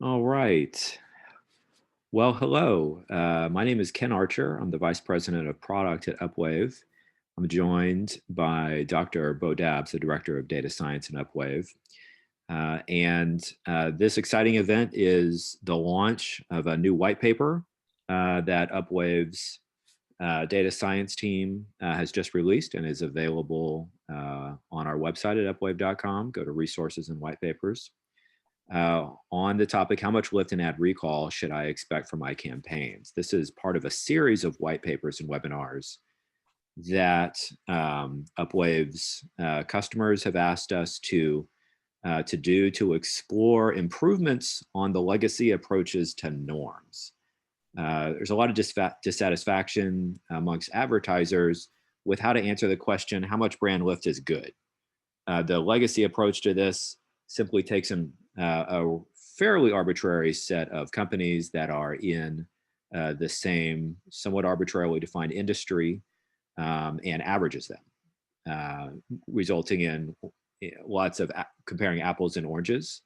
All right. Well, hello. My name is Ken Archer. I'm the Vice President of Product at Upwave. I'm joined by Dr. Bo Dabbs, the Director of Data Science in Upwave. And this exciting event is the launch of a new white paper that Upwave's data science team has just released and is available on our website at upwave.com. Go to resources and white papers. On the topic, how much lift and ad recall should I expect from my campaigns? This is part of a series of white papers and webinars that Upwave's customers have asked us to do to explore improvements on the legacy approaches to norms. There's a lot of dissatisfaction amongst advertisers with how to answer the question, how much brand lift is good? The legacy approach to this simply takes a fairly arbitrary set of companies that are in the same somewhat arbitrarily defined industry and averages them, resulting in lots of comparing apples and oranges.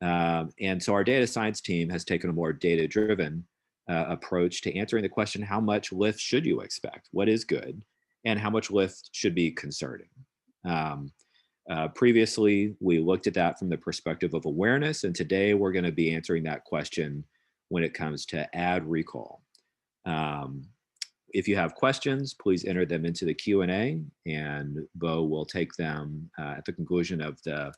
And so our data science team has taken a more data-driven approach to answering the question, how much lift should you expect? What is good? And how much lift should be concerning? Previously, we looked at that from the perspective of awareness, and today we're going to be answering that question when it comes to ad recall. If you have questions, please enter them into the Q&A, and Bo will take them at the conclusion of the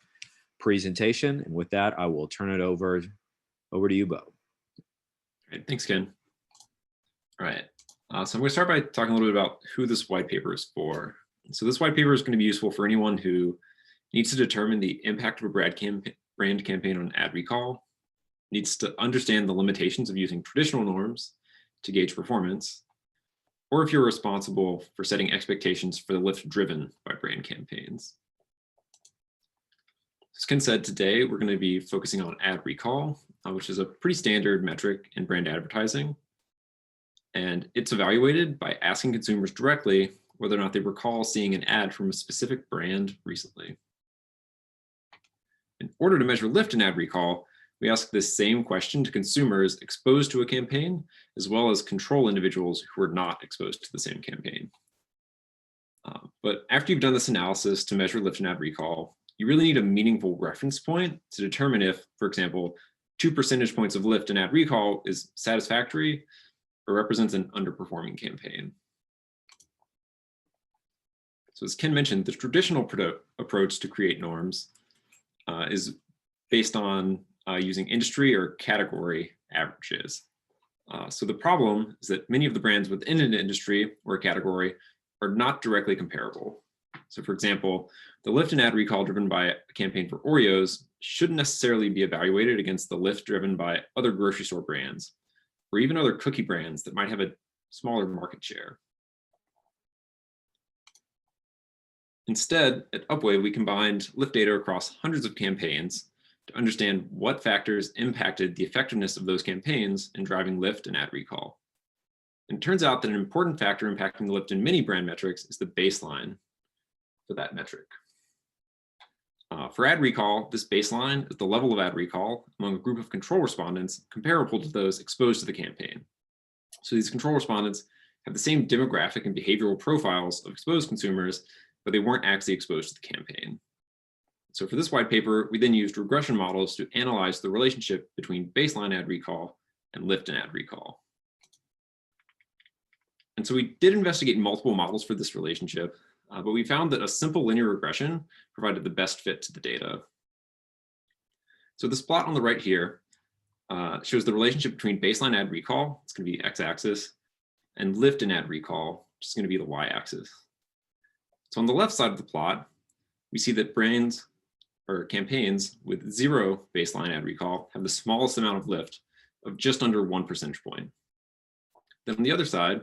presentation. And with that, I will turn it over to you, Bo. All right, thanks, Ken. All right, so I'm going to start by talking a little bit about who this white paper is for. So this white paper is going to be useful for anyone who needs to determine the impact of a brand campaign on ad recall, needs to understand the limitations of using traditional norms to gauge performance, or if you're responsible for setting expectations for the lift driven by brand campaigns. As Ken said, today we're going to be focusing on ad recall, which is a pretty standard metric in brand advertising. And it's evaluated by asking consumers directly whether or not they recall seeing an ad from a specific brand recently. In order to measure lift in ad recall, we ask this same question to consumers exposed to a campaign, as well as control individuals who are not exposed to the same campaign. But after you've done this analysis to measure lift in ad recall, you really need a meaningful reference point to determine if, for example, 2 percentage points of lift in ad recall is satisfactory or represents an underperforming campaign. So as Ken mentioned, the traditional approach to create norms is based on using industry or category averages. So the problem is that many of the brands within an industry or a category are not directly comparable. So for example, the lift in ad recall driven by a campaign for Oreos shouldn't necessarily be evaluated against the lift driven by other grocery store brands, or even other cookie brands that might have a smaller market share. Instead, at Upwave, we combined lift data across hundreds of campaigns to understand what factors impacted the effectiveness of those campaigns in driving lift and ad recall. And it turns out that an important factor impacting the lift in many brand metrics is the baseline for that metric. For ad recall, this baseline is the level of ad recall among a group of control respondents comparable to those exposed to the campaign. So these control respondents have the same demographic and behavioral profiles of exposed consumers, but they weren't actually exposed to the campaign. So for this white paper, we then used regression models to analyze the relationship between baseline ad recall and lift in ad recall. And so we did investigate multiple models for this relationship, but we found that a simple linear regression provided the best fit to the data. So this plot on the right here shows the relationship between baseline ad recall, it's going to be x-axis, and lift in ad recall, which is going to be the y-axis. So on the left side of the plot, we see that brands or campaigns with 0 baseline ad recall have the smallest amount of lift of just under 1 percentage point. Then on the other side,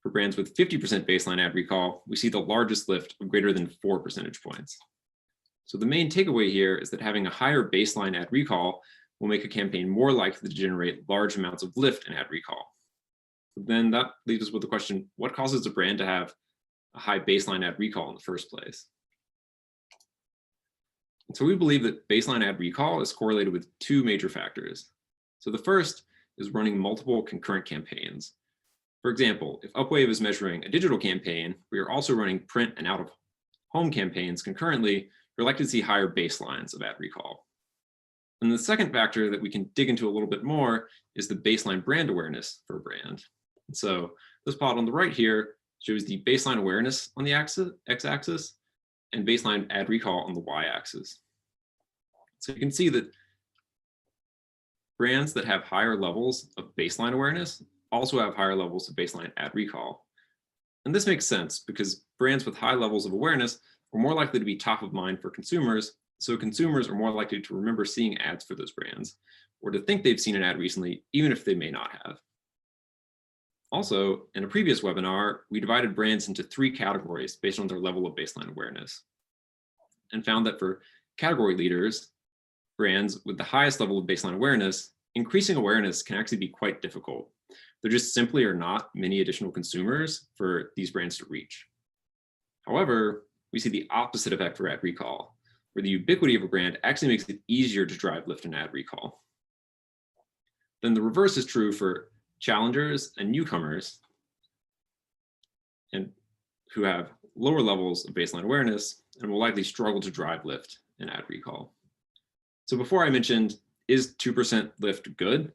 for brands with 50% baseline ad recall, we see the largest lift of greater than 4 percentage points. So the main takeaway here is that having a higher baseline ad recall will make a campaign more likely to generate large amounts of lift in ad recall. But then that leaves us with the question, what causes a brand to have a high baseline ad recall in the first place? And so we believe that baseline ad recall is correlated with two major factors. So the first is running multiple concurrent campaigns. For example, if Upwave is measuring a digital campaign, we are also running print and out-of-home campaigns concurrently, we're likely to see higher baselines of ad recall. And the second factor that we can dig into a little bit more is the baseline brand awareness for a brand. And so this plot on the right here shows the baseline awareness on the x-axis and baseline ad recall on the y-axis. So you can see that brands that have higher levels of baseline awareness also have higher levels of baseline ad recall. And this makes sense because brands with high levels of awareness are more likely to be top of mind for consumers, so consumers are more likely to remember seeing ads for those brands or to think they've seen an ad recently, even if they may not have. Also, in a previous webinar, we divided brands into 3 categories based on their level of baseline awareness and found that for category leaders, brands with the highest level of baseline awareness, increasing awareness can actually be quite difficult. There just simply are not many additional consumers for these brands to reach. However, we see the opposite effect for ad recall, where the ubiquity of a brand actually makes it easier to drive lift in ad recall. Then the reverse is true for challengers and newcomers, and who have lower levels of baseline awareness and will likely struggle to drive lift in ad recall. So before I mentioned, is 2% lift good?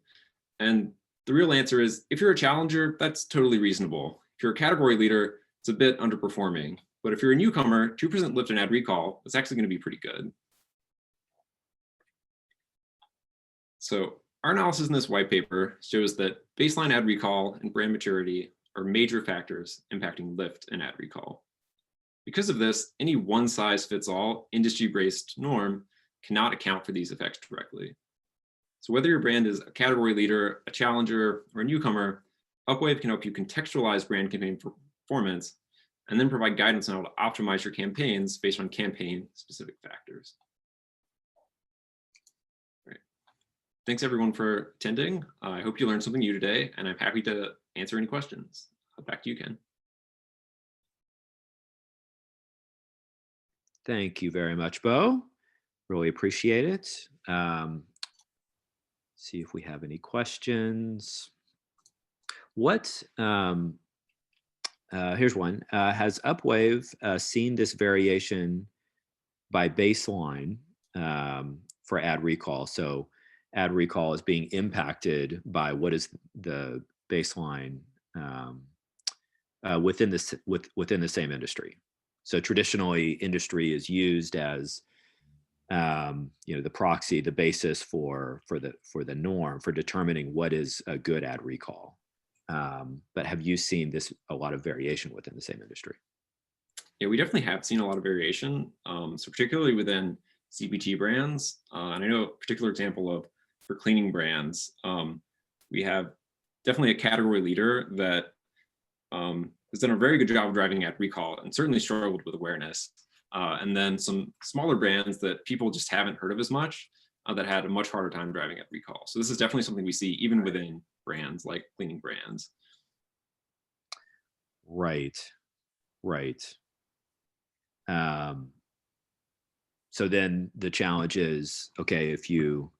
And the real answer is, if you're a challenger, that's totally reasonable. If you're a category leader, it's a bit underperforming. But if you're a newcomer, 2% lift in ad recall is actually going to be pretty good. So our analysis in this white paper shows that baseline ad recall and brand maturity are major factors impacting lift and ad recall. Because of this, any one-size-fits-all industry-based norm cannot account for these effects directly. So whether your brand is a category leader, a challenger, or a newcomer, Upwave can help you contextualize brand campaign performance and then provide guidance on how to optimize your campaigns based on campaign-specific factors. All right. Thanks everyone for attending. I hope you learned something new today, and I'm happy to answer any questions. Back to you, Ken. Thank you very much, Bo. Really appreciate it. See if we have any questions. Here's one. Has Upwave seen this variation by baseline for ad recall? So ad recall is being impacted by what is the baseline within the same industry. So traditionally, industry is used as the proxy, the basis for the norm for determining what is a good ad recall. But have you seen a lot of variation within the same industry? Yeah, we definitely have seen a lot of variation. So particularly within CPG brands, and I know a particular example of for cleaning brands, we have definitely a category leader that has done a very good job of driving ad recall and certainly struggled with awareness. And then some smaller brands that people just haven't heard of as much that had a much harder time driving ad recall. So this is definitely something we see even within brands like cleaning brands. Right. So then the challenge is, okay, if you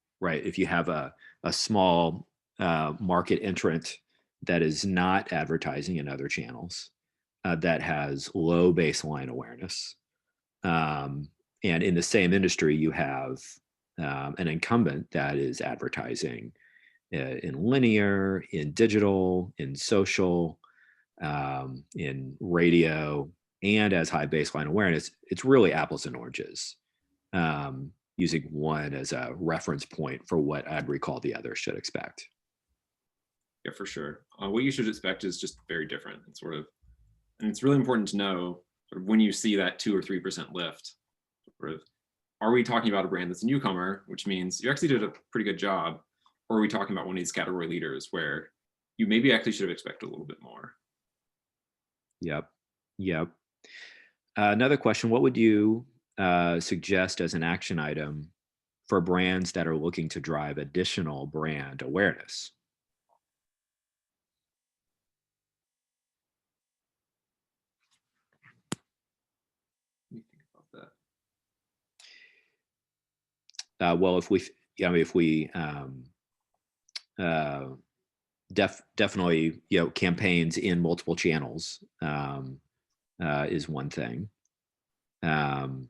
have a small market entrant that is not advertising in other channels, that has low baseline awareness, and in the same industry you have an incumbent that is advertising in linear, in digital, in social, in radio, and as high baseline awareness, it's really apples and oranges, using one as a reference point for what ad recall the other should expect. Yeah, for sure. What you should expect is just very different. And it's really important to know when you see that 2 or 3% lift, are we talking about a brand that's a newcomer, which means you actually did a pretty good job, or are we talking about one of these category leaders where you maybe actually should have expected a little bit more? Yep. Another question, what would you suggest as an action item for brands that are looking to drive additional brand awareness? Let me think about that. Well, if we, I mean, if we uh, definitely, campaigns in multiple channels is one thing. Um,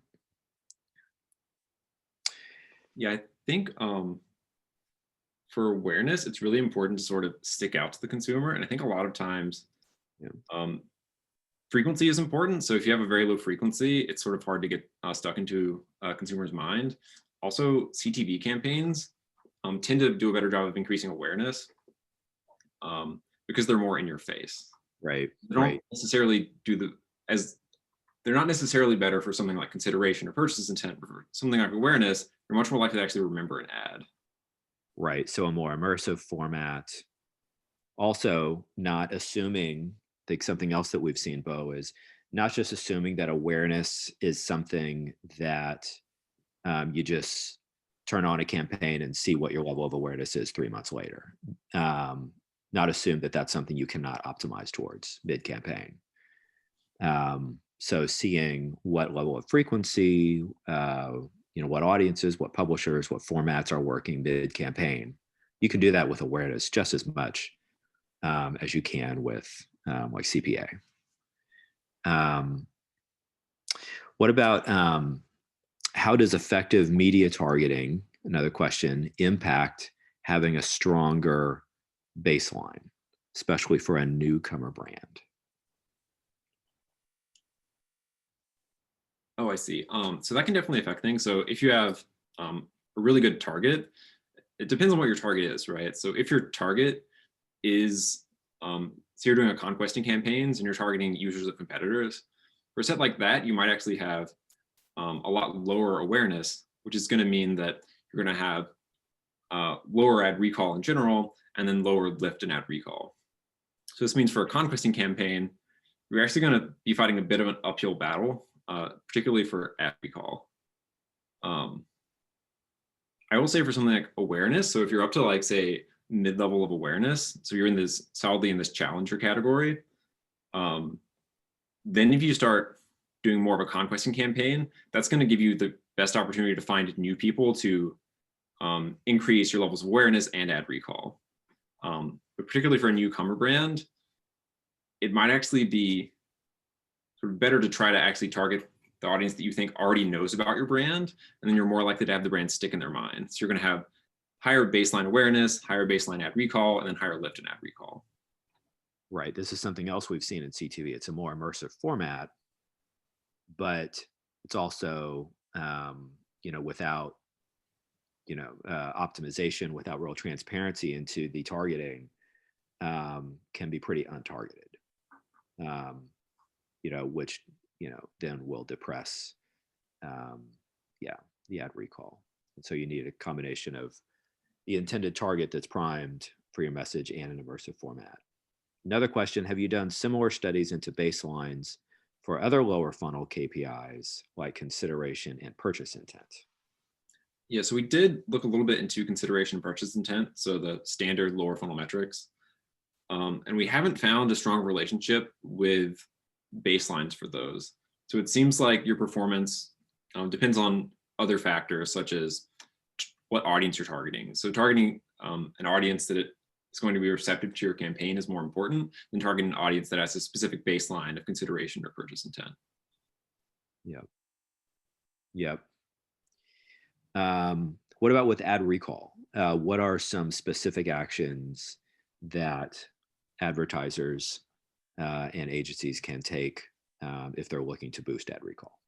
Yeah, I think for awareness, it's really important to sort of stick out to the consumer. And I think a lot of times yeah, um, frequency is important. So if you have a very low frequency, it's sort of hard to get stuck into a consumer's mind. Also, CTV campaigns tend to do a better job of increasing awareness because they're more in your face. right, They don't right, necessarily do the as they're not necessarily better for something like consideration or purchase intent, but for something like awareness, you're much more likely to actually remember an ad. right. So a more immersive format. Also, not assuming, like something else that we've seen, Bo, is not just assuming that awareness is something that you just turn on a campaign and see what your level of awareness is 3 months later. Um, Not assume that that's something you cannot optimize towards mid campaign. So seeing what level of frequency, what audiences, what publishers, what formats are working mid campaign, you can do that with awareness just as much as you can with like CPA. What about how does effective media targeting, another question, impact having a stronger baseline, especially for a newcomer brand? Oh, I see. So that can definitely affect things. So if you have a really good target, it depends on what your target is, right? So if your target is, so you're doing a conquesting campaigns and you're targeting users of competitors, for a set like that, you might actually have a lot lower awareness, which is going to mean that you're going to have lower ad recall in general, and then lower lift in ad recall. So this means for a conquesting campaign, you're actually going to be fighting a bit of an uphill battle, particularly for ad recall. I will say for something like awareness, so if you're up to like say mid-level of awareness, so you're in this solidly in this challenger category, then if you start doing more of a conquesting campaign, that's going to give you the best opportunity to find new people to increase your levels of awareness and ad recall. But particularly for a newcomer brand, it might actually be sort of better to try to actually target the audience that you think already knows about your brand, and then you're more likely to have the brand stick in their mind. So you're going to have higher baseline awareness, higher baseline ad recall, and then higher lift in ad recall. Right. This is something else we've seen in CTV. It's a more immersive format, but it's also, without, optimization, without real transparency into the targeting, can be pretty untargeted, um, which, then will depress, um, yeah, the ad recall. And so you need a combination of the intended target that's primed for your message and an immersive format. Another question, have you done similar studies into baselines for other lower funnel KPIs like consideration and purchase intent? Yeah, so we did look a little bit into consideration and purchase intent, so the standard lower funnel metrics. And we haven't found a strong relationship with baselines for those. So it seems like your performance depends on other factors such as what audience you're targeting. So targeting an audience that is going to be receptive to your campaign is more important than targeting an audience that has a specific baseline of consideration or purchase intent. Yep. Yep. What about with ad recall? What are some specific actions that advertisers and agencies can take if they're looking to boost ad recall?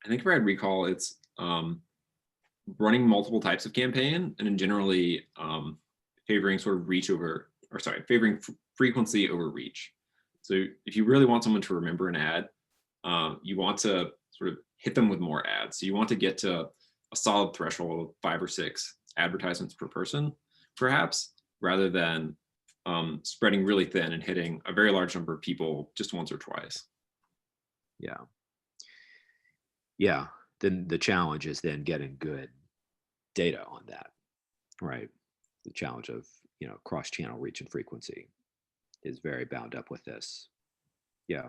I think for ad recall, it's running multiple types of campaign and then generally favoring sort of reach over, or sorry, favoring frequency over reach. So if you really want someone to remember an ad, you want to sort of hit them with more ads. So you want to get to a solid threshold of 5 or 6 advertisements per person, perhaps, rather than spreading really thin and hitting a very large number of people just once or twice. Yeah. Yeah. Then the challenge is then getting good data on that, right? The challenge of, cross-channel reach and frequency is very bound up with this. Yeah.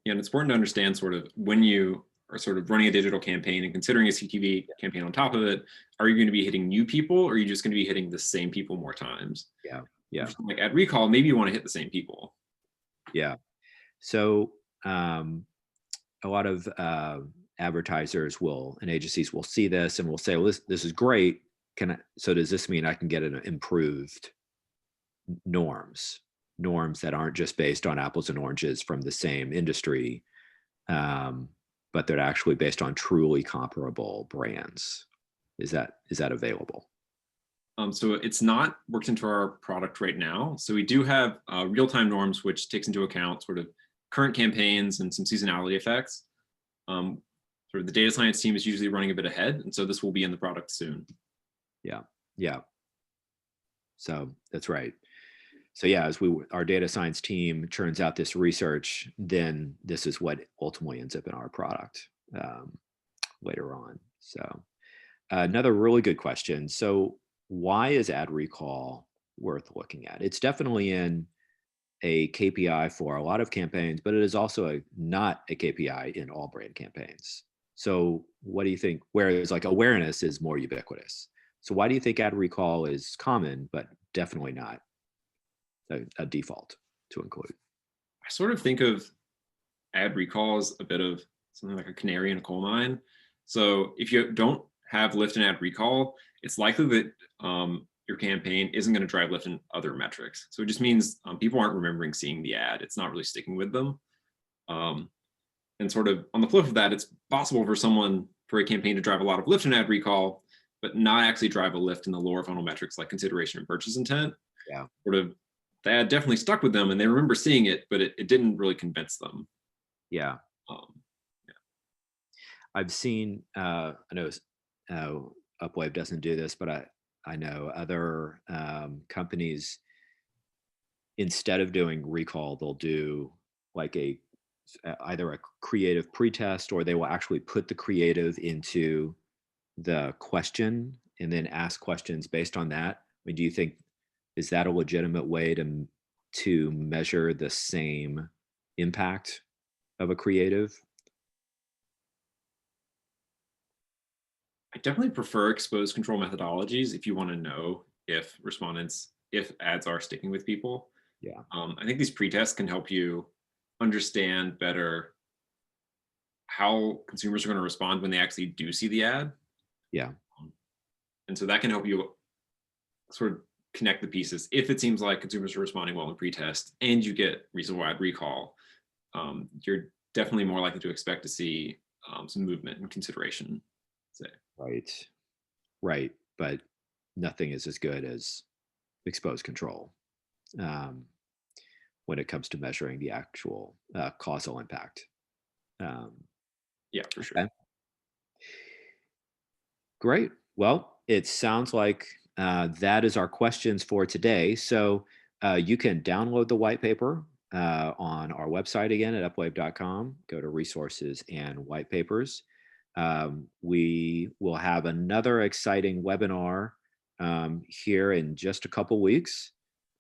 Yeah, and it's important to understand sort of when you are sort of running a digital campaign and considering a CTV campaign on top of it, are you going to be hitting new people, or are you just going to be hitting the same people more times? Yeah. Yeah. Like ad recall, maybe you want to hit the same people. Yeah. So a lot of advertisers and agencies will see this and will say, well, this is great. So does this mean I can get an improved norms that aren't just based on apples and oranges from the same industry, but they're actually based on truly comparable brands? Is that available? So it's not worked into our product right now. So we do have real-time norms, which takes into account sort of current campaigns and some seasonality effects. Sort of the data science team is usually running a bit ahead, and so this will be in the product soon. Yeah, yeah. So that's right. So yeah, as our data science team churns out this research, then this is what ultimately ends up in our product later on. So another really good question. So why is ad recall worth looking at? It's definitely in a KPI for a lot of campaigns, but it is also not a KPI in all brand campaigns. So what do you think? Whereas like awareness is more ubiquitous. So why do you think ad recall is common, but definitely not a default to include? I sort of think of ad recall as a bit of something like a canary in a coal mine. So if you don't have lift in ad recall, it's likely that your campaign isn't going to drive lift in other metrics. So it just means people aren't remembering seeing the ad. It's not really sticking with them. And sort of on the flip of that, it's possible for a campaign to drive a lot of lift in ad recall, but not actually drive a lift in the lower funnel metrics like consideration and purchase intent. Yeah. Sort of the ad definitely stuck with them and they remember seeing it, but it didn't really convince them. Yeah. I've seen, I know Upwave doesn't do this, but I know other companies, instead of doing recall, they'll do like either a creative pretest, or they will actually put the creative into the question and then ask questions based on that. I mean, do you think, is that a legitimate way to measure the same impact of a creative? I definitely prefer exposed control methodologies if you want to know if ads are sticking with people. Yeah. I think these pretests can help you understand better how consumers are going to respond when they actually do see the ad. Yeah. And so that can help you sort of connect the pieces. If it seems like consumers are responding well in pretest and you get reasonable ad recall, you're definitely more likely to expect to see some movement and consideration. Say. Right. But nothing is as good as exposed control when it comes to measuring the actual causal impact. Yeah, for sure. Okay. Great. Well, it sounds like that is our questions for today. So you can download the white paper on our website again at upwave.com. Go to resources and white papers. We will have another exciting webinar here in just a couple weeks.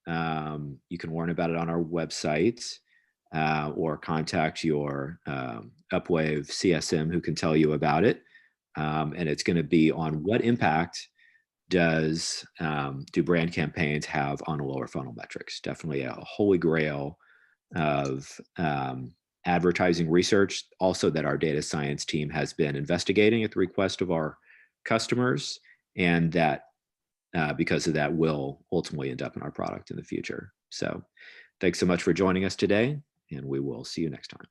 You can learn about it on our website or contact your Upwave CSM who can tell you about it. And it's going to be on what impact do brand campaigns have on lower funnel metrics. Definitely a holy grail of advertising research, also that our data science team has been investigating at the request of our customers, and that because of that will ultimately end up in our product in the future. So thanks so much for joining us today, and we will see you next time.